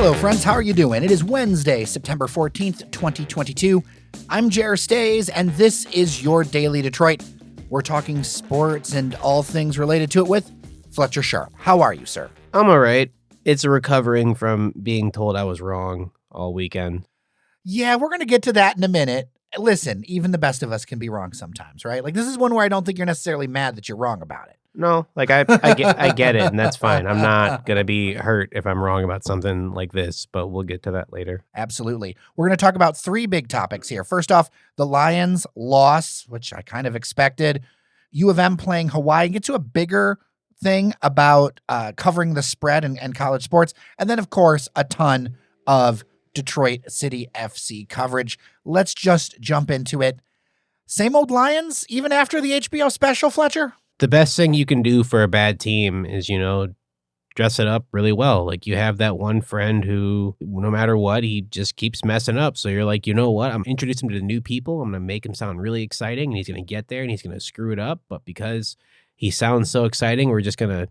Hello, friends. How are you doing? It is Wednesday, September 14th, 2022. I'm Jer Stays, and this is your Daily Detroit. We're talking sports and all things related to it with Fletcher Sharpe. How are you, sir? I'm all right. It's recovering from being told I was wrong all weekend. Yeah, we're going to get to that in a minute. Listen, even the best of us can be wrong sometimes, right? Like, this is one where I don't think you're necessarily mad that you're wrong about it. No, like I get it, and that's fine. I'm not going to be hurt if I'm wrong about something like this, but we'll get to that later. Absolutely. We're going to talk about three big topics here. First off, the Lions loss, which I kind of expected. U of M playing Hawaii. Get to a bigger thing about covering the spread and college sports. And then, of course, a ton of Detroit City FC coverage. Let's just jump into it. Same old Lions, even after the HBO special, Fletcher? The best thing you can do for a bad team is, dress it up really well. Like, you have that one friend who, no matter what, he just keeps messing up. So you're like, you know what? I'm introducing him to new people. I'm going to make him sound really exciting, and he's going to get there and he's going to screw it up. But because he sounds so exciting, we're just going to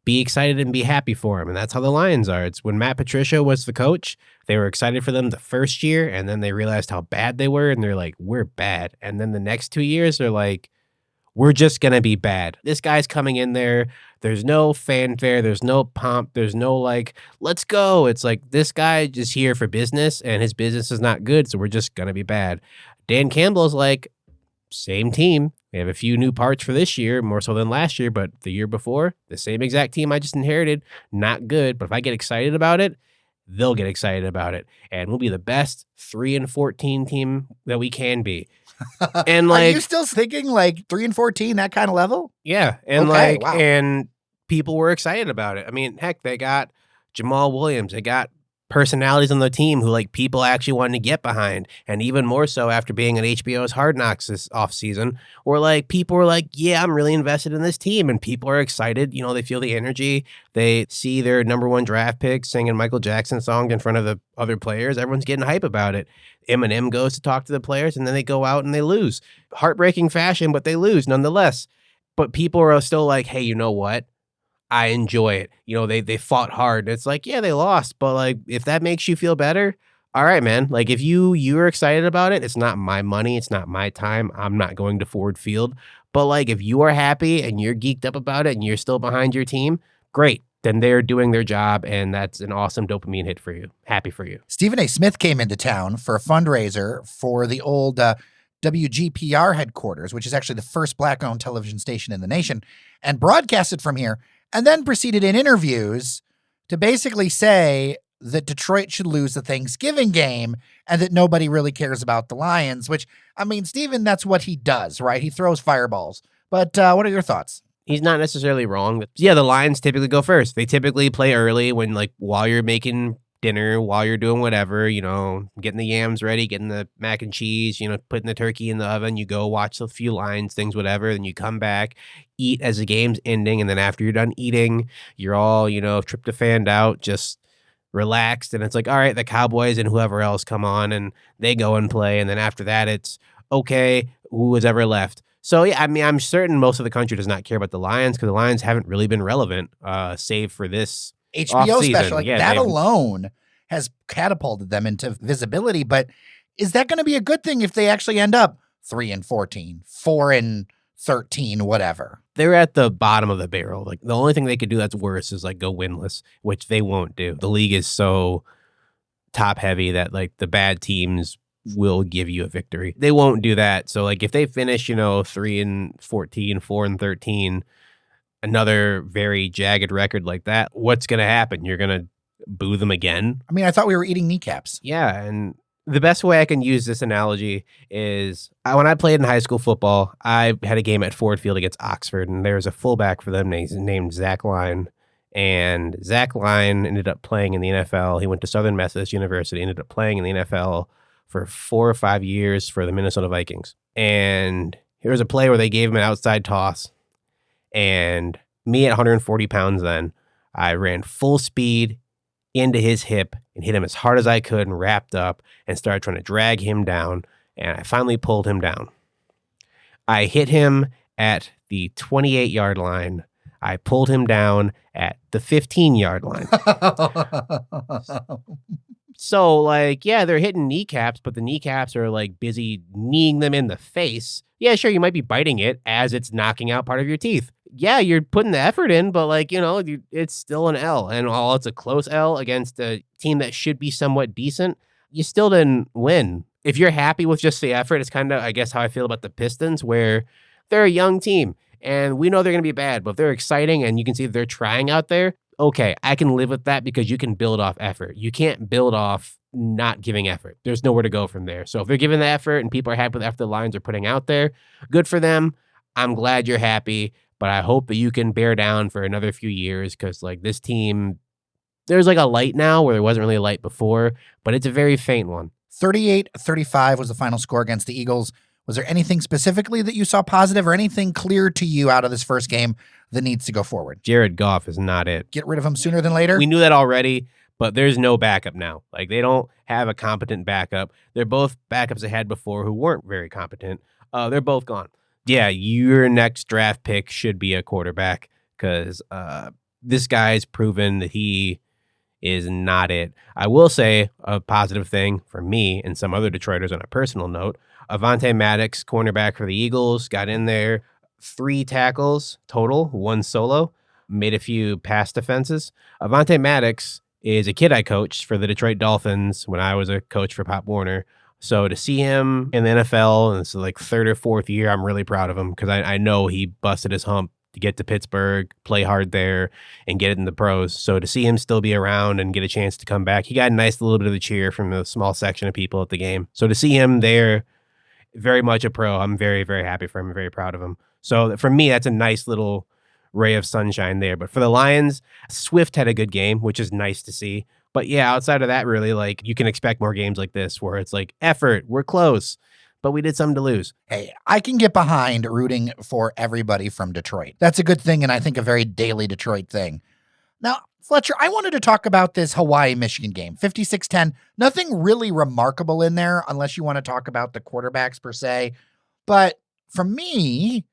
be excited and be happy for him. And that's how the Lions are. It's when Matt Patricia was the coach, they were excited for them the first year, and then they realized how bad they were, and they're like, we're bad. And then the next 2 years, they're like, we're just going to be bad. This guy's coming in there. There's no fanfare. There's no pomp. There's no let's go. It's like, this guy is here for business, and his business is not good, so we're just going to be bad. Dan Campbell's like, same team. We have a few new parts for this year, more so than last year, but the year before, the same exact team I just inherited, not good. But if I get excited about it, they'll get excited about it. And we'll be the best 3-14 team that we can be. And are you still thinking 3-14, that kind of level? Yeah. And okay, wow. And people were excited about it. I mean, heck, they got Jamal Williams. They got personalities on the team who people actually wanted to get behind. And even more so after being on HBO's Hard Knocks this offseason, where people were like, yeah, I'm really invested in this team. And people are excited. They feel the energy. They see their number one draft pick singing Michael Jackson songs in front of the other players. Everyone's getting hype about it. Eminem goes to talk to the players, and then they go out and they lose. Heartbreaking fashion, but they lose nonetheless. But people are still like, hey, you know what? I enjoy it. They fought hard. It's like, yeah, they lost, but if that makes you feel better, all right, man. If you're excited about it, it's not my money, it's not my time. I'm not going to Ford Field. But if you are happy and you're geeked up about it and you're still behind your team, great. Then they're doing their job, and that's an awesome dopamine hit for you. Happy for you. Stephen A. Smith came into town for a fundraiser for the old WGPR headquarters, which is actually the first Black-owned television station in the nation, and broadcasted from here. And then proceeded in interviews to basically say that Detroit should lose the Thanksgiving game and that nobody really cares about the Lions, which, I mean, Steven, that's what he does, right? He throws fireballs. But what are your thoughts? He's not necessarily wrong. Yeah, the Lions typically go first. They typically play early when, while you're making dinner, while you're doing whatever, getting the yams ready, getting the mac and cheese, putting the turkey in the oven, you go watch a few lines, things, whatever, then you come back, eat as the game's ending, and then after you're done eating, you're all, tryptophaned out, just relaxed, and it's like, all right, the Cowboys and whoever else come on, and they go and play, and then after that, it's, okay, who was ever left? So, yeah, I mean, I'm certain most of the country does not care about the Lions, because the Lions haven't really been relevant, save for this HBO special, that alone has catapulted them into visibility. But is that going to be a good thing if they actually end up 3-14, 4-13, whatever? They're at the bottom of the barrel. The only thing they could do that's worse is go winless, which they won't do. The league is so top heavy that the bad teams will give you a victory. They won't do that. So if they finish 3-14, 4-13. Another very jagged record like that, what's going to happen? You're going to boo them again? I mean, I thought we were eating kneecaps. Yeah, and the best way I can use this analogy is when I played in high school football, I had a game at Ford Field against Oxford, and there was a fullback for them named Zach Line. And Zach Line ended up playing in the NFL. He went to Southern Methodist University, ended up playing in the NFL for 4 or 5 years for the Minnesota Vikings. And here was a play where they gave him an outside toss. And me at 140 pounds then, I ran full speed into his hip and hit him as hard as I could and wrapped up and started trying to drag him down. And I finally pulled him down. I hit him at the 28-yard line. I pulled him down at the 15-yard line. So, like, yeah, they're hitting kneecaps, but the kneecaps are, like, busy kneeing them in the face. Yeah, sure, you might be biting it as it's knocking out part of your teeth. Yeah, you're putting the effort in, but, like, it's still an L. And while it's a close L against a team that should be somewhat decent, you still didn't win. If you're happy with just the effort, it's kind of, I guess, how I feel about the Pistons, where they're a young team. And we know they're going to be bad, but if they're exciting and you can see they're trying out there, okay, I can live with that because you can build off effort. You can't build off not giving effort. There's nowhere to go from there. So if they're giving the effort and people are happy with the effort the lines are putting out there, good for them. I'm glad you're happy, but I hope that you can bear down for another few years because, like, this team, there's like a light now where there wasn't really a light before, but it's a very faint one. 38-35 was the final score against the Eagles. Was there anything specifically that you saw positive or anything clear to you out of this first game that needs to go forward? Jared Goff is not it. Get rid of him sooner than later? We knew that already, but there's no backup now. Like, they don't have a competent backup. They're both backups they had before who weren't very competent. They're both gone. Yeah, your next draft pick should be a quarterback because this guy's proven that he is not it. I will say a positive thing for me and some other Detroiters on a personal note. Avonte Maddox, cornerback for the Eagles, got in there, 3 tackles total, 1 solo, made a few pass defenses. Avonte Maddox is a kid I coached for the Detroit Dolphins when I was a coach for Pop Warner. So to see him in the NFL, and it's like 3rd or 4th year, I'm really proud of him because I know he busted his hump to get to Pittsburgh, play hard there, and get it in the pros. So to see him still be around and get a chance to come back, he got a nice little bit of the cheer from a small section of people at the game. So to see him there, very much a pro. I'm very, very happy for him. I'm very proud of him. So for me, that's a nice little ray of sunshine there. But for the Lions, Swift had a good game, which is nice to see. But yeah, outside of that, really, like, you can expect more games like this where it's like, effort, we're close, but we did something to lose. Hey, I can get behind rooting for everybody from Detroit. That's a good thing, and I think a very daily Detroit thing. Now, Fletcher, I wanted to talk about this Hawaii-Michigan game, 56-10. Nothing really remarkable in there unless you want to talk about the quarterbacks per se. But for me,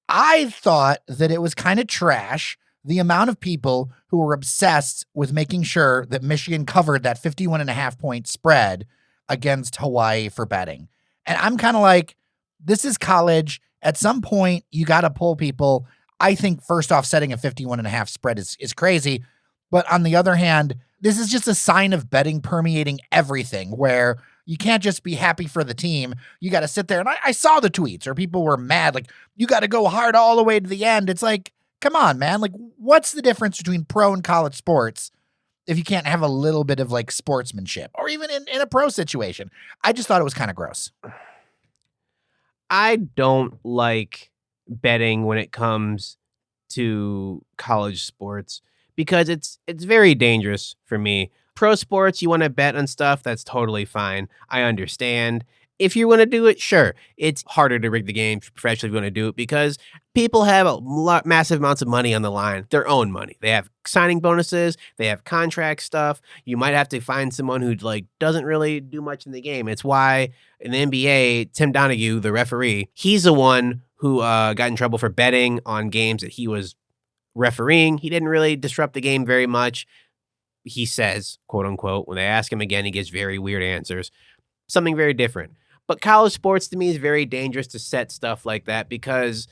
I thought that it was kind of trash, the amount of people who were obsessed with making sure that Michigan covered that 51.5-point spread against Hawaii for betting. And I'm kind of like, this is college. At some point, you got to pull people. I think, first off, setting a 51.5 spread is crazy. But on the other hand, this is just a sign of betting permeating everything where you can't just be happy for the team. You got to sit there. And I saw the tweets where people were mad, like, you got to go hard all the way to the end. It's like, come on, man. Like, what's the difference between pro and college sports if you can't have a little bit of, like, sportsmanship or even in a pro situation? I just thought it was kind of gross. I don't like betting when it comes to college sports because it's very dangerous for me. Pro sports, you want to bet on stuff, that's totally fine. I understand. If you want to do it, sure. It's harder to rig the game professionally if you want to do it because people have massive amounts of money on the line, their own money. They have signing bonuses, they have contract stuff. You might have to find someone who, like, doesn't really do much in the game. It's why in the NBA, Tim Donaghy, the referee, he's the one who got in trouble for betting on games that he was refereeing. He didn't really disrupt the game very much. He says, quote unquote, when they ask him again, he gives very weird answers. Something very different. But college sports to me is very dangerous to set stuff like that because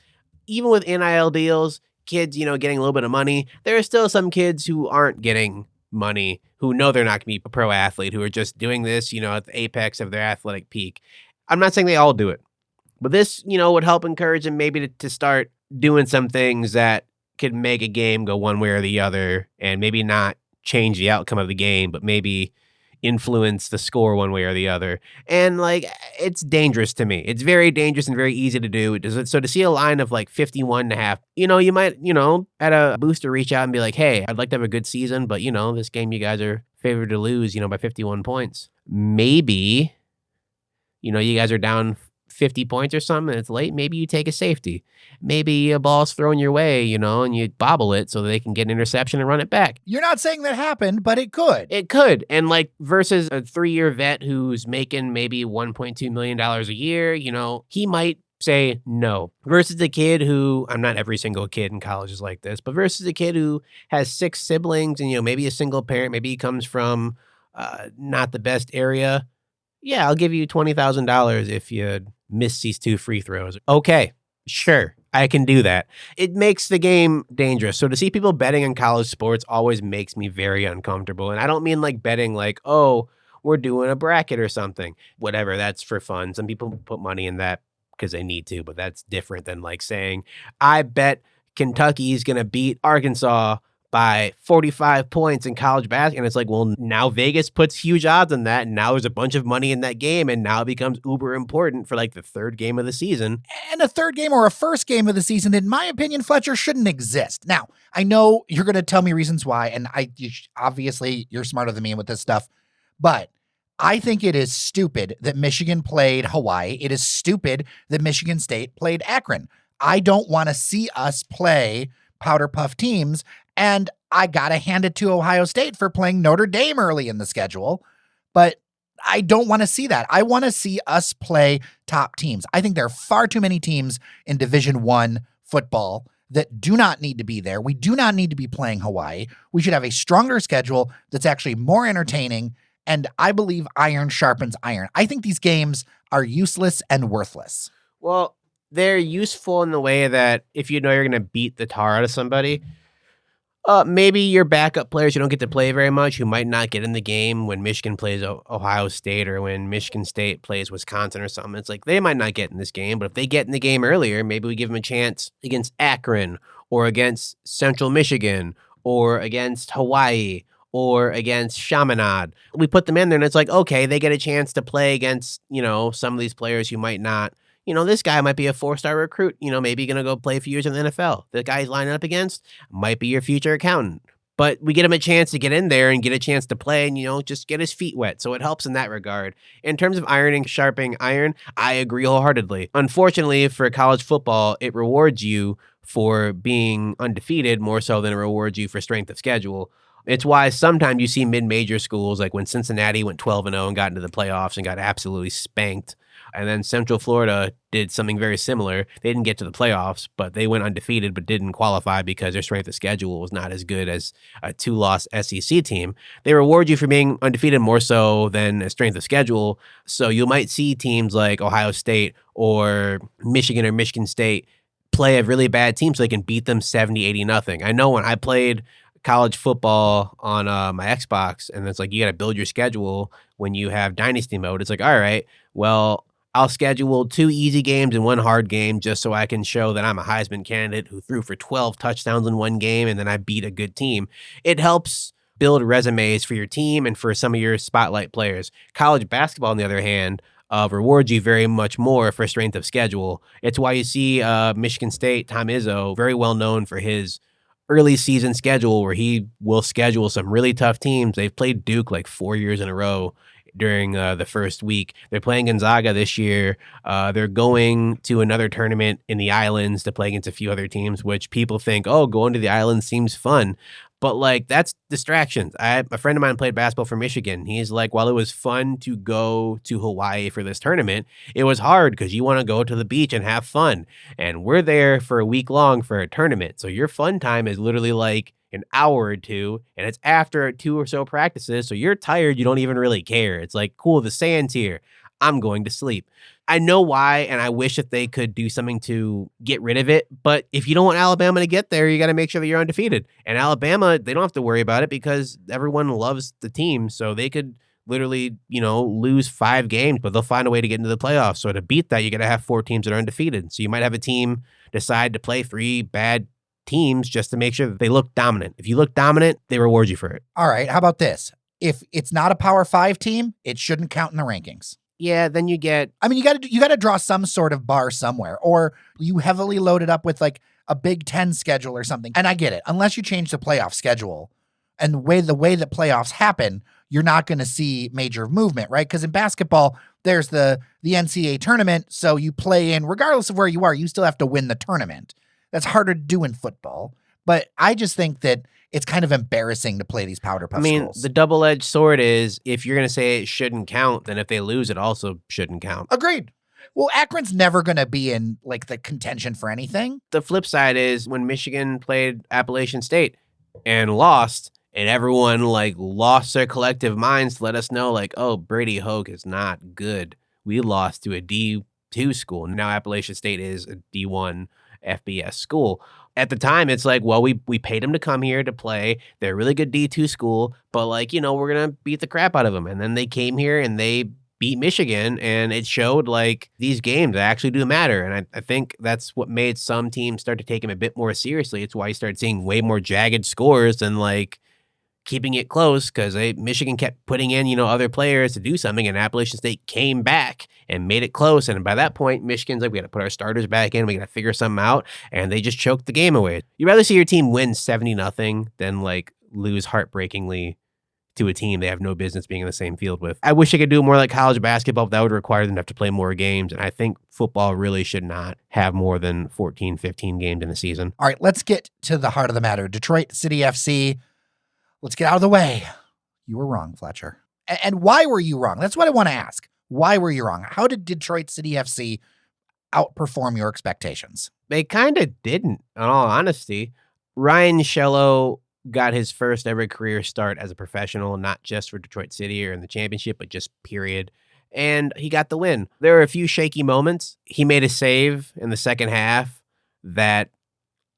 even with NIL deals, kids, getting a little bit of money, there are still some kids who aren't getting money, who know they're not going to be a pro athlete, who are just doing this, at the apex of their athletic peak. I'm not saying they all do it, but this, would help encourage them maybe to start doing some things that could make a game go one way or the other and maybe not change the outcome of the game, but maybe influence the score one way or the other. And, like, it's dangerous to me. It's very dangerous and very easy to do. So to see a line of, like, 51.5, you might, at a booster reach out and be like, hey, I'd like to have a good season, but, this game you guys are favored to lose, by 51 points. Maybe, you guys are down 50 points or something and it's late. Maybe you take a safety. Maybe a ball's thrown your way, and you bobble it so they can get an interception and run it back. You're not saying that happened, but it could. It could. And, like, versus a 3-year vet who's making maybe $1.2 million a year, he might say no versus the kid who, I'm not every single kid in college is like this, but versus a kid who has 6 siblings and, maybe a single parent, maybe he comes from not the best area. Yeah, I'll give you $20,000 if you miss these 2 free throws. Okay, sure, I can do that. It makes the game dangerous. So to see people betting on college sports always makes me very uncomfortable. And I don't mean like betting like, oh, we're doing a bracket or something. Whatever, that's for fun. Some people put money in that because they need to, but that's different than like saying, I bet Kentucky's going to beat Arkansas by 45 points in college basketball. And it's like, well, now Vegas puts huge odds on that. And now there's a bunch of money in that game. And now it becomes uber important for like the 3rd game of the season. And a 3rd game or a 1st game of the season, in my opinion, Fletcher, shouldn't exist. Now, I know you're going to tell me reasons why. And obviously you're smarter than me with this stuff, but I think it is stupid that Michigan played Hawaii. It is stupid that Michigan State played Akron. I don't want to see us play powder puff teams. And I got to hand it to Ohio State for playing Notre Dame early in the schedule. But I don't want to see that. I want to see us play top teams. I think there are far too many teams in Division I football that do not need to be there. We do not need to be playing Hawaii. We should have a stronger schedule that's actually more entertaining. And I believe iron sharpens iron. I think these games are useless and worthless. Well, they're useful in the way that if you know you're going to beat the tar out of somebody, maybe your backup players you don't get to play very much, who might not get in the game when Michigan plays Ohio State or when Michigan State plays Wisconsin or something. It's like they might not get in this game, but if they get in the game earlier, maybe we give them a chance against Akron or against Central Michigan or against Hawaii or against Chaminade. We put them in there and it's like, okay, they get a chance to play against, some of these players who might not. This guy might be a 4-star recruit, maybe going to go play a few years in the NFL. The guy he's lining up against might be your future accountant. But we get him a chance to get in there and get a chance to play and, just get his feet wet. So it helps in that regard. In terms of sharpening iron, I agree wholeheartedly. Unfortunately, for college football, it rewards you for being undefeated more so than it rewards you for strength of schedule. It's why sometimes you see mid-major schools, like when Cincinnati went 12-0 and got into the playoffs and got absolutely spanked. And then Central Florida did something very similar. They didn't get to the playoffs, but they went undefeated but didn't qualify because their strength of schedule was not as good as a 2-loss SEC team. They reward you for being undefeated more so than a strength of schedule. So you might see teams like Ohio State or Michigan State play a really bad team so they can beat them 70-80-0. I know when I played college football on my Xbox, and it's like you got to build your schedule when you have Dynasty mode. It's like, all right, well, I'll schedule 2 easy games and 1 hard game just so I can show that I'm a Heisman candidate who threw for 12 touchdowns in 1 game and then I beat a good team. It helps build resumes for your team and for some of your spotlight players. College basketball, on the other hand, rewards you very much more for strength of schedule. It's why you see Michigan State, Tom Izzo, very well known for his early season schedule where he will schedule some really tough teams. They've played Duke like 4 years in a row during the first week. They're playing Gonzaga this year. They're going to another tournament in the islands to play against a few other teams, which people think, oh, going to the islands seems fun. But like, that's distractions. A friend of mine played basketball for Michigan. He's like, while it was fun to go to Hawaii for this tournament, it was hard because you want to go to the beach and have fun. And we're there for a week long for a tournament. So your fun time is literally like an hour or 2, and it's after 2 or so practices. So you're tired. You don't even really care. It's like, cool, the sand's here. I'm going to sleep. I know why, and I wish that they could do something to get rid of it. But if you don't want Alabama to get there, you got to make sure that you're undefeated. And Alabama, they don't have to worry about it because everyone loves the team. So they could literally, lose 5 games, but they'll find a way to get into the playoffs. So to beat that, you got to have 4 teams that are undefeated. So you might have a team decide to play 3 bad teams just to make sure that they look dominant. If you look dominant, they reward you for it. All right. How about this? If it's not a Power 5 team, it shouldn't count in the rankings. Yeah, then you get... I mean, you got to draw some sort of bar somewhere, or you heavily load it up with like a Big Ten schedule or something. And I get it. Unless you change the playoff schedule and the way that playoffs happen, you're not going to see major movement, right? Because in basketball, there's the NCAA tournament, so you play in, regardless of where you are, you still have to win the tournament. That's harder to do in football. But I just think that it's kind of embarrassing to play these powder puff schools. The double-edged sword is if you're going to say it shouldn't count, then if they lose, it also shouldn't count. Agreed. Well, Akron's never going to be in like the contention for anything. The flip side is when Michigan played Appalachian State and lost, and everyone like lost their collective minds to let us know like, oh, Brady Hoke is not good. We lost to a D2 school. Now Appalachian State is a D1 FBS school. At the time, it's like, well, we paid them to come here to play. They're a really good D2 school, but like, you know, we're going to beat the crap out of them. And then they came here and they beat Michigan, and it showed like these games actually do matter. And I think that's what made some teams start to take him a bit more seriously. It's why you start seeing way more jagged scores than like keeping it close, because Michigan kept putting in, you know, other players to do something, and Appalachian State came back and made it close. And by that point, Michigan's like, we got to put our starters back in. We got to figure something out. And they just choked the game away. You'd rather see your team win 70-0 than like lose heartbreakingly to a team they have no business being in the same field with. I wish they could do more like college basketball, but that would require them to have to play more games. And I think football really should not have more than 14, 15 games in a season. All right, let's get to the heart of the matter. Detroit City FC. Let's get out of the way. You were wrong, Fletcher. And why were you wrong? That's what I want to ask. Why were you wrong? How did Detroit City FC outperform your expectations? They kind of didn't, in all honesty. Ryan Shellow got his first ever career start as a professional, not just for Detroit City or in the championship, but just period. And he got the win. There were a few shaky moments. He made a save in the second half that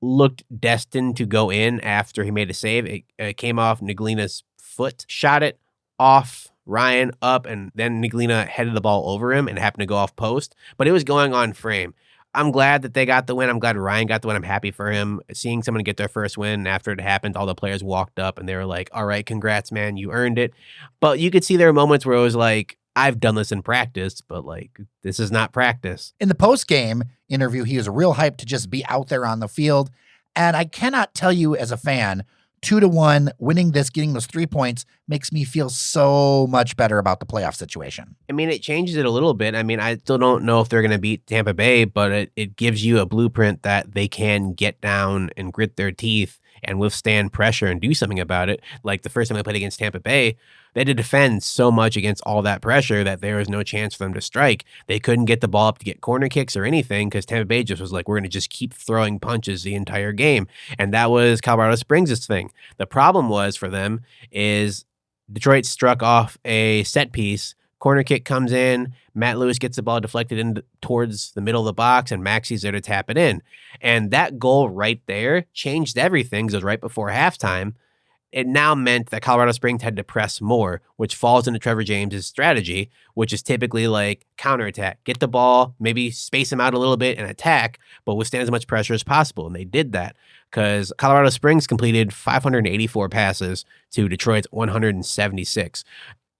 looked destined to go in after he made a save. It came off Neglina's foot, shot it off Ryan up, and then Neglina headed the ball over him and happened to go off post, but it was going on frame. I'm glad that they got the win. I'm glad Ryan got the win. I'm happy for him. Seeing someone get their first win after it happened, all the players walked up and they were like, all right, congrats, man, you earned it. But you could see there were moments where it was like, I've done this in practice, but like, this is not practice. In the post-game interview, he was real hyped to just be out there on the field. And I cannot tell you as a fan, 2-1, winning this, getting those 3 points makes me feel so much better about the playoff situation. I mean, it changes it a little bit. I mean, I still don't know if they're going to beat Tampa Bay, but it gives you a blueprint that they can get down and grit their teeth and withstand pressure and do something about it. Like the first time they played against Tampa Bay, they had to defend so much against all that pressure that there was no chance for them to strike. They couldn't get the ball up to get corner kicks or anything because Tampa Bay just was like, we're going to just keep throwing punches the entire game. And that was Colorado Springs' thing. The problem was for them is Detroit struck off a set piece. Corner kick comes in, Matt Lewis gets the ball deflected in towards the middle of the box, and Maxi's there to tap it in. And that goal right there changed everything because it was right before halftime. It now meant that Colorado Springs had to press more, which falls into Trevor James's strategy, which is typically like counterattack. Get the ball, maybe space him out a little bit and attack, but withstand as much pressure as possible. And they did that because Colorado Springs completed 584 passes to Detroit's 176.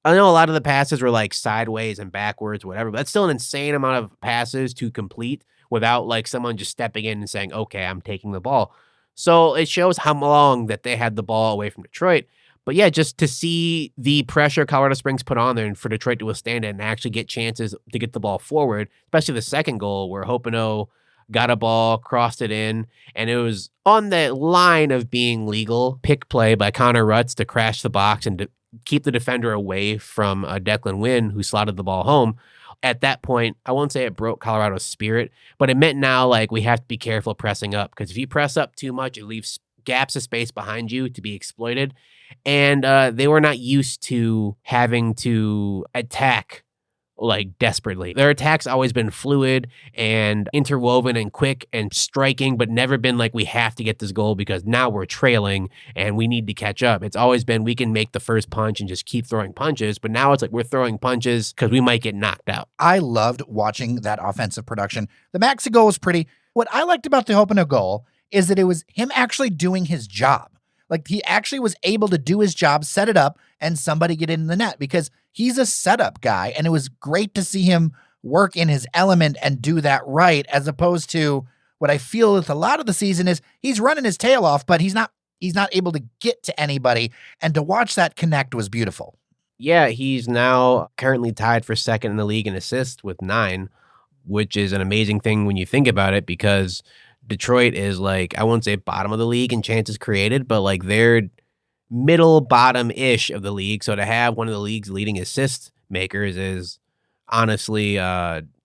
I know a lot of the passes were like sideways and backwards, whatever, but that's still an insane amount of passes to complete without like someone just stepping in and saying, okay, I'm taking the ball. So it shows how long that they had the ball away from Detroit. But yeah, just to see the pressure Colorado Springs put on there and for Detroit to withstand it and actually get chances to get the ball forward, especially the second goal where Hoppenot got a ball, crossed it in, and it was on the line of being legal. Pick play by Connor Rutz to crash the box and keep the defender away from Deklan Wynne, who slotted the ball home. At that point, I won't say it broke Colorado's spirit, but it meant now like we have to be careful pressing up because if you press up too much, it leaves gaps of space behind you to be exploited. And they were not used to having to attack like desperately. Their attack's always been fluid and interwoven and quick and striking, but never been like we have to get this goal because now we're trailing and we need to catch up. It's always been we can make the first punch and just keep throwing punches, but now it's like we're throwing punches because we might get knocked out. I loved watching that offensive production. The Maxi goal was pretty. What I liked about the Hoppenot goal is that it was him actually doing his job. Like he actually was able to do his job, set it up, and somebody get in the net because he's a setup guy. And it was great to see him work in his element and do that right, as opposed to what I feel with a lot of the season is he's running his tail off, but he's not able to get to anybody. And to watch that connect was beautiful. Yeah, he's now currently tied for second in the league in assists with 9, which is an amazing thing when you think about it because Detroit is like, I won't say bottom of the league in chances created, but like they're middle bottom-ish of the league. So to have one of the league's leading assist makers is honestly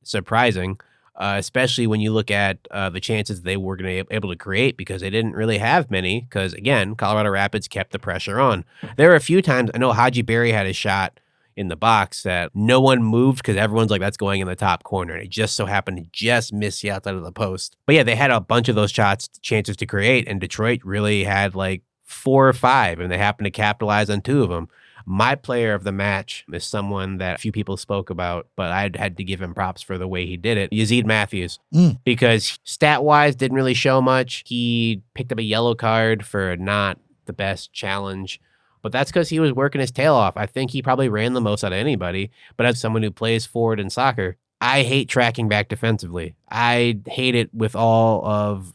surprising, especially when you look at the chances they were going to be able to create, because they didn't really have many, because, again, Colorado Rapids kept the pressure on. There were a few times, I know Haji Berry had a shot in the box that no one moved because everyone's like, that's going in the top corner. And it just so happened to just miss the outside of the post. But yeah, they had a bunch of those chances to create, and Detroit really had like 4 or 5, and they happened to capitalize on 2 of them. My player of the match is someone that a few people spoke about, but I had to give him props for the way he did it. Yazid Matthews, because stat-wise didn't really show much. He picked up a yellow card for not the best challenge, but that's because he was working his tail off. I think he probably ran the most out of anybody, but as someone who plays forward in soccer, I hate tracking back defensively. I hate it with all of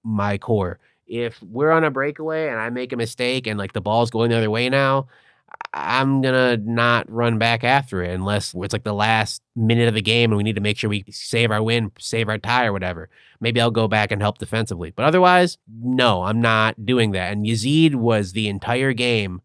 my core. If we're on a breakaway and I make a mistake and like the ball's going the other way now, I'm going to not run back after it unless it's like the last minute of the game and we need to make sure we save our win, save our tie or whatever. Maybe I'll go back and help defensively. But otherwise, no, I'm not doing that. And Yazid was the entire game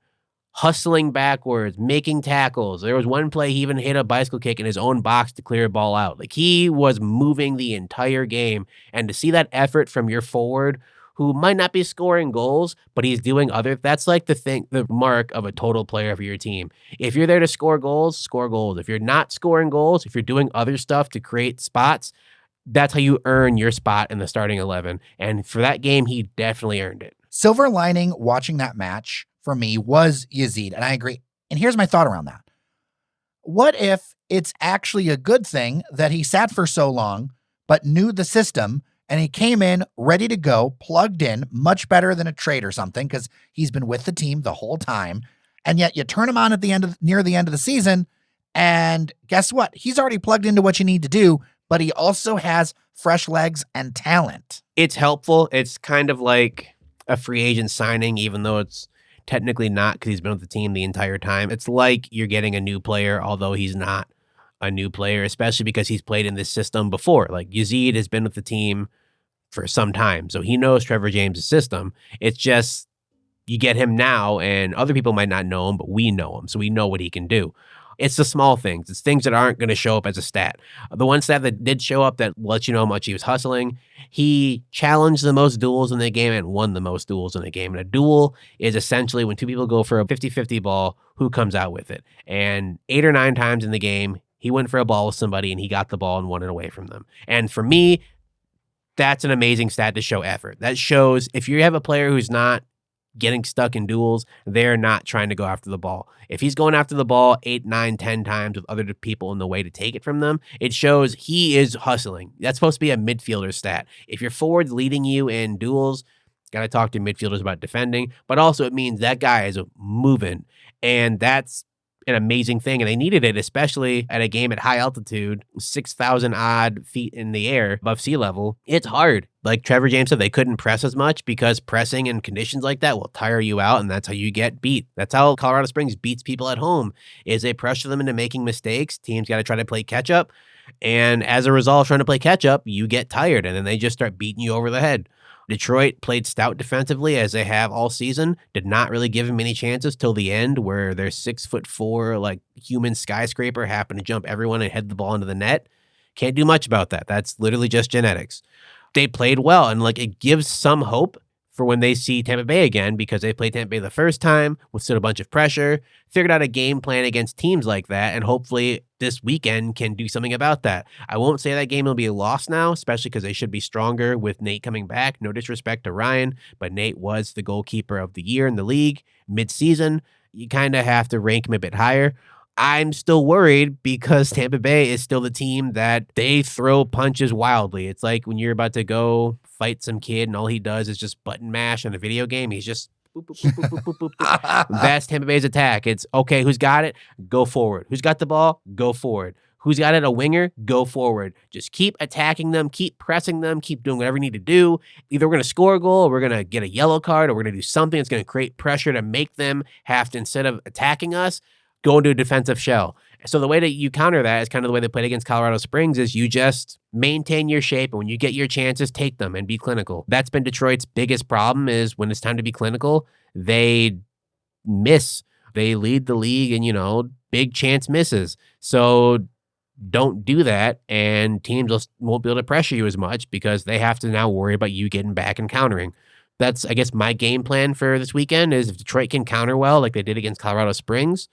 hustling backwards, making tackles. There was one play he even hit a bicycle kick in his own box to clear a ball out. Like, he was moving the entire game. And to see that effort from your forward, who might not be scoring goals, but he's doing that's like the mark of a total player for your team. If you're there to score goals, score goals. If you're not scoring goals, if you're doing other stuff to create spots, that's how you earn your spot in the starting 11. And for that game, he definitely earned it. Silver lining watching that match for me was Yazid, and I agree. And here's my thought around that. What if it's actually a good thing that he sat for so long, but knew the system, and he came in ready to go, plugged in, much better than a trade or something, because he's been with the team the whole time, and yet you turn him on at near the end of the season, and guess what? He's already plugged into what you need to do, but he also has fresh legs and talent. It's helpful. It's kind of like a free agent signing, even though it's technically not, because he's been with the team the entire time. It's like you're getting a new player, although he's not a new player, especially because he's played in this system before. Like, Yazid has been with the team for some time, so he knows Trevor James' system. It's just you get him now, and other people might not know him, but we know him, so we know what he can do. It's the small things. It's things that aren't going to show up as a stat. The one stat that did show up that lets you know how much he was hustling, he challenged the most duels in the game and won the most duels in the game. And a duel is essentially when 2 people go for a 50-50 ball, who comes out with it. And 8 or 9 times in the game, he went for a ball with somebody and he got the ball and won it away from them. And for me, that's an amazing stat to show effort. That shows if you have a player who's not getting stuck in duels, they're not trying to go after the ball. If he's going after the ball 8, 9, 10 times with other people in the way to take it from them, it shows he is hustling. That's supposed to be a midfielder stat. If your forward's leading you in duels, got to talk to midfielders about defending, but also it means that guy is moving, and that's an amazing thing, and they needed it, especially at a game at high altitude, 6,000 odd feet in the air above sea level. It's hard. Like Trevor James said, they couldn't press as much because pressing in conditions like that will tire you out, and that's how you get beat. That's how Colorado Springs beats people at home, is they pressure them into making mistakes. Teams got to try to play catch up, and as a result of trying to play catch up, you get tired, and then they just start beating you over the head. Detroit played stout defensively, as they have all season, did not really give him any chances till the end, where their 6'4", like human skyscraper happened to jump everyone and head the ball into the net. Can't do much about that. That's literally just genetics. They played well, and like, it gives some hope for when they see Tampa Bay again, because they played Tampa Bay the first time, withstood a bunch of pressure, figured out a game plan against teams like that, and hopefully this weekend can do something about that. I won't say that game will be a loss now, especially because they should be stronger with Nate coming back. No disrespect to Ryan, but Nate was the goalkeeper of the year in the league mid-season. You kind of have to rank him a bit higher. I'm still worried because Tampa Bay is still the team that they throw punches wildly. It's like when you're about to go fight some kid and all he does is just button mash in a video game. He's just boop, boop, boop, boop, boop, boop, boop. That's Tampa Bay's attack. It's, okay, who's got it? Go forward. Who's got the ball? Go forward. Who's got it? A winger? Go forward. Just keep attacking them, keep pressing them, keep doing whatever you need to do. Either we're going to score a goal, or we're going to get a yellow card, or we're going to do something that's going to create pressure to make them have to, instead of attacking us, go into a defensive shell. So the way that you counter that is kind of the way they played against Colorado Springs, is you just maintain your shape, and when you get your chances, take them and be clinical. That's been Detroit's biggest problem, is when it's time to be clinical, they miss. They lead the league in, big chance misses. So don't do that, and teams won't be able to pressure you as much because they have to now worry about you getting back and countering. That's, I guess, my game plan for this weekend is if Detroit can counter well like they did against Colorado Springs,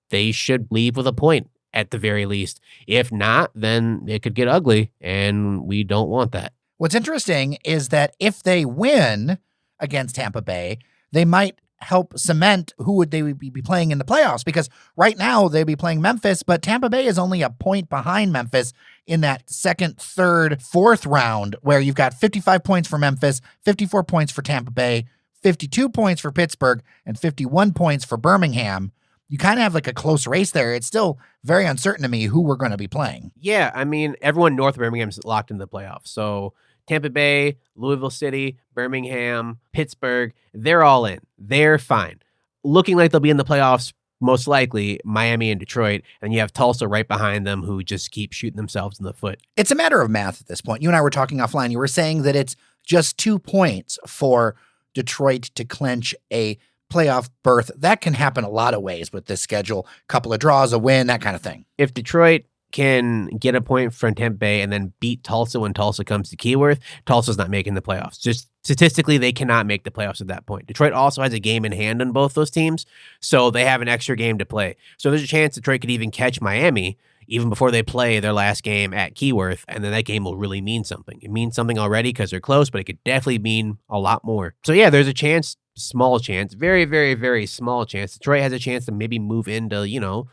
they should leave with a point at the very least. If not, then it could get ugly, and we don't want that. What's interesting is that if they win against Tampa Bay, they might help cement who would they be playing in the playoffs, because right now they'd be playing Memphis, but Tampa Bay is only a point behind Memphis in that second, third, fourth round, where you've got 55 points for Memphis, 54 points for Tampa Bay, 52 points for Pittsburgh, and 51 points for Birmingham. You kind of have like a close race there. It's still very uncertain to me who we're going to be playing. Yeah, I mean, everyone north of Birmingham's locked in the playoffs. So Tampa Bay, Louisville City, Birmingham, Pittsburgh, they're all in. They're fine. Looking like they'll be in the playoffs, most likely, Miami and Detroit, and you have Tulsa right behind them who just keep shooting themselves in the foot. It's a matter of math at this point. You and I were talking offline. You were saying that it's just 2 points for Detroit to clinch a playoff berth. That can happen a lot of ways with this schedule. Couple of draws, a win, that kind of thing. If Detroit can get a point from Tampa Bay and then beat Tulsa when Tulsa comes to Keyworth, Tulsa's not making the playoffs. Just statistically, they cannot make the playoffs at that point. Detroit also has a game in hand on both those teams, so they have an extra game to play. So there's a chance Detroit could even catch Miami even before they play their last game at Keyworth, and then that game will really mean something. It means something already because they're close, but it could definitely mean a lot more. So yeah, there's a chance, small chance, very, very, very small chance. Detroit has a chance to maybe move into,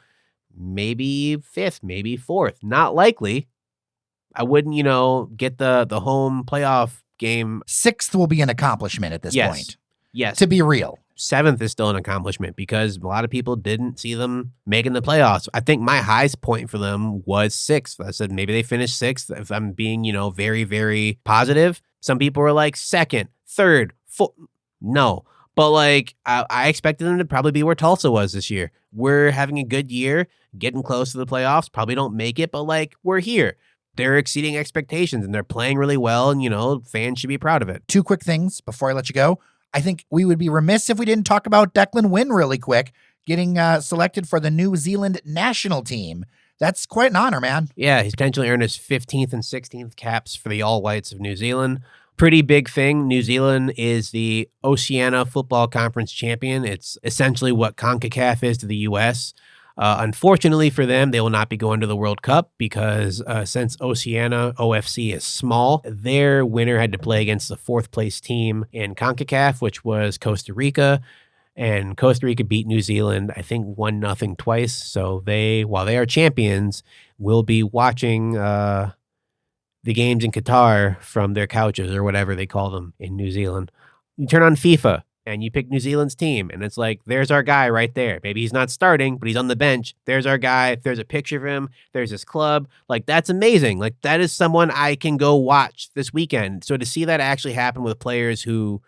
maybe fifth, maybe fourth. Not likely. I wouldn't, get the home playoff game. Sixth will be an accomplishment at this point. Yes. To be real. Seventh is still an accomplishment because a lot of people didn't see them making the playoffs. I think my highest point for them was sixth. I said maybe they finished sixth. If I'm being, very, very positive. Some people were like second, third, fourth. No. But I expected them to probably be where Tulsa was this year. We're having a good year, getting close to the playoffs. Probably don't make it, but we're here. They're exceeding expectations and they're playing really well. And, fans should be proud of it. 2 quick things before I let you go. I think we would be remiss if we didn't talk about Deklan Wynne really quick, getting selected for the New Zealand national team. That's quite an honor, man. Yeah, he's potentially earned his 15th and 16th caps for the All Whites of New Zealand. Pretty big thing. New Zealand is the Oceania Football Conference champion. It's essentially what CONCACAF is to the U.S. Unfortunately for them, they will not be going to the World Cup because since Oceania OFC is small, their winner had to play against the 4th place team in CONCACAF, which was Costa Rica. And Costa Rica beat New Zealand, I think 1-0 twice. So while they are champions, will be watching the games in Qatar from their couches or whatever they call them in New Zealand. You turn on FIFA and you pick New Zealand's team and it's like, there's our guy right there. Maybe he's not starting, but he's on the bench. There's our guy. There's a picture of him. There's his club. That's amazing. That is someone I can go watch this weekend. So to see that actually happen with players who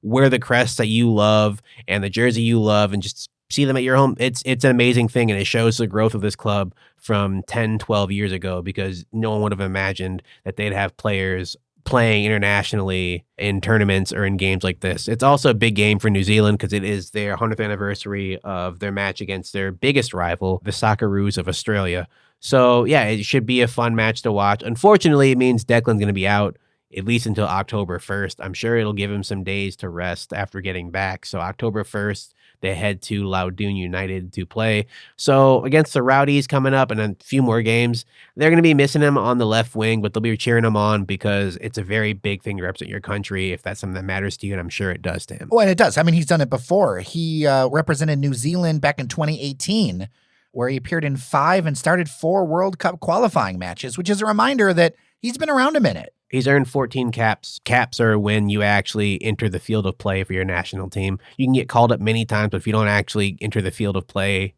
wear the crest that you love and the jersey you love and just see them at your home, it's an amazing thing, and it shows the growth of this club from 10, 12 years ago because no one would have imagined that they'd have players playing internationally in tournaments or in games like this. It's also a big game for New Zealand because it is their 100th anniversary of their match against their biggest rival, the Socceroos of Australia. So, yeah, it should be a fun match to watch. Unfortunately, it means Declan's going to be out at least until October 1st. I'm sure it'll give him some days to rest after getting back. So October 1st, they head to Loudoun United to play. So against the Rowdies coming up and a few more games, they're going to be missing him on the left wing, but they'll be cheering him on because it's a very big thing to represent your country if that's something that matters to you, and I'm sure it does to him. Well, and it does. I mean, he's done it before. He represented New Zealand back in 2018, where he appeared in 5 and started 4 World Cup qualifying matches, which is a reminder that he's been around a minute. He's earned 14 caps. Caps are when you actually enter the field of play for your national team. You can get called up many times, but if you don't actually enter the field of play, it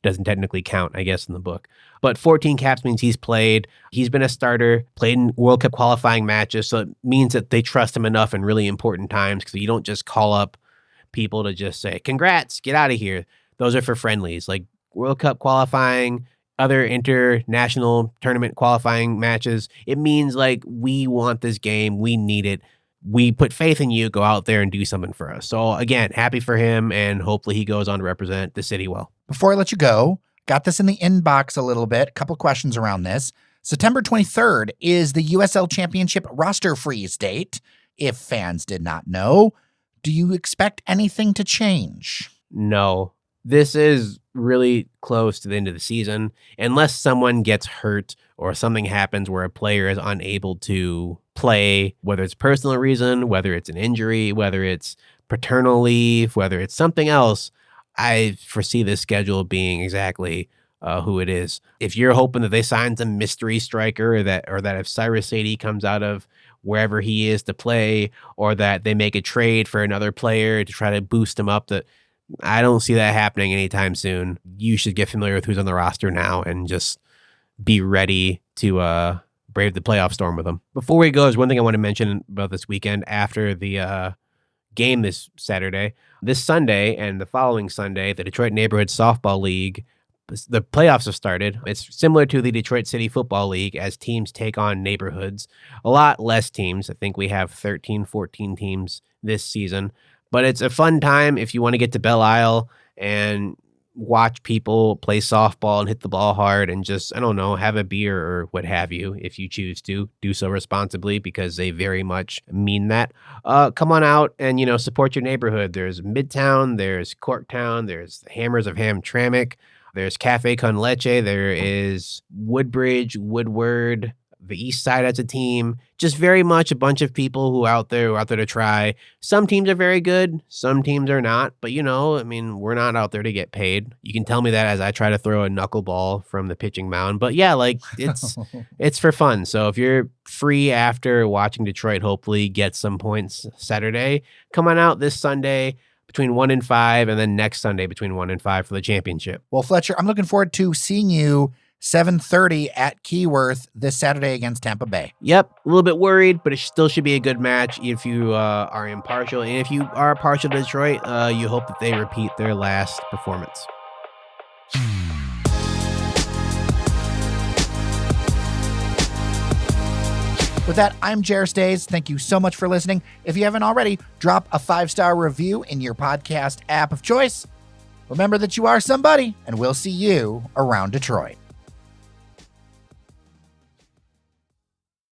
doesn't technically count, I guess, in the book. But 14 caps means he's played. He's been a starter, played in World Cup qualifying matches, so it means that they trust him enough in really important times because you don't just call up people to just say, congrats, get out of here. Those are for friendlies. World Cup qualifying, other international tournament qualifying matches, it means we want this game, we need it, we put faith in you, go out there and do something for us. So again, happy for him, and hopefully he goes on to represent the city well. Before I let you go, Got this in the inbox a little bit. A couple questions around this. September 23rd is the USL Championship roster freeze date. If fans did not know, do you expect anything to change? No. This is really close to the end of the season. Unless someone gets hurt or something happens where a player is unable to play, whether it's personal reason, whether it's an injury, whether it's paternal leave, whether it's something else, I foresee this schedule being exactly who it is. If you're hoping that they sign some mystery striker, or that if Cyrus Sadie comes out of wherever he is to play, or that they make a trade for another player to try to boost him up, that I don't see that happening anytime soon. You should get familiar with who's on the roster now and just be ready to brave the playoff storm with them. Before we go, there's one thing I want to mention about this weekend after the game this Saturday. This Sunday and the following Sunday, the Detroit Neighborhood Softball League, the playoffs have started. It's similar to the Detroit City Football League as teams take on neighborhoods. A lot less teams. I think we have 13, 14 teams this season. But it's a fun time if you want to get to Belle Isle and watch people play softball and hit the ball hard and just, I don't know, have a beer or what have you. If you choose to do so responsibly, because they very much mean that. Come on out and, support your neighborhood. There's Midtown, there's Corktown, there's the Hammers of Hamtramck, there's Cafe Con Leche, there is Woodbridge, Woodward, the East Side as a team. Just very much a bunch of people who are out there to try. Some teams are very good, some teams are not. But we're not out there to get paid. You can tell me that as I try to throw a knuckleball from the pitching mound. But yeah, it's for fun. So if you're free after watching Detroit, hopefully get some points Saturday, come on out this Sunday between 1 and 5, and then next Sunday between 1 and 5 for the championship. Well, Fletcher, I'm looking forward to seeing you 7:30 at Keyworth this Saturday against Tampa Bay. Yep, a little bit worried, but it still should be a good match if you are impartial. And if you are partial to Detroit, you hope that they repeat their last performance. With that, I'm Jer Stays. Thank you so much for listening. If you haven't already, drop a 5-star review in your podcast app of choice. Remember that you are somebody, and we'll see you around Detroit.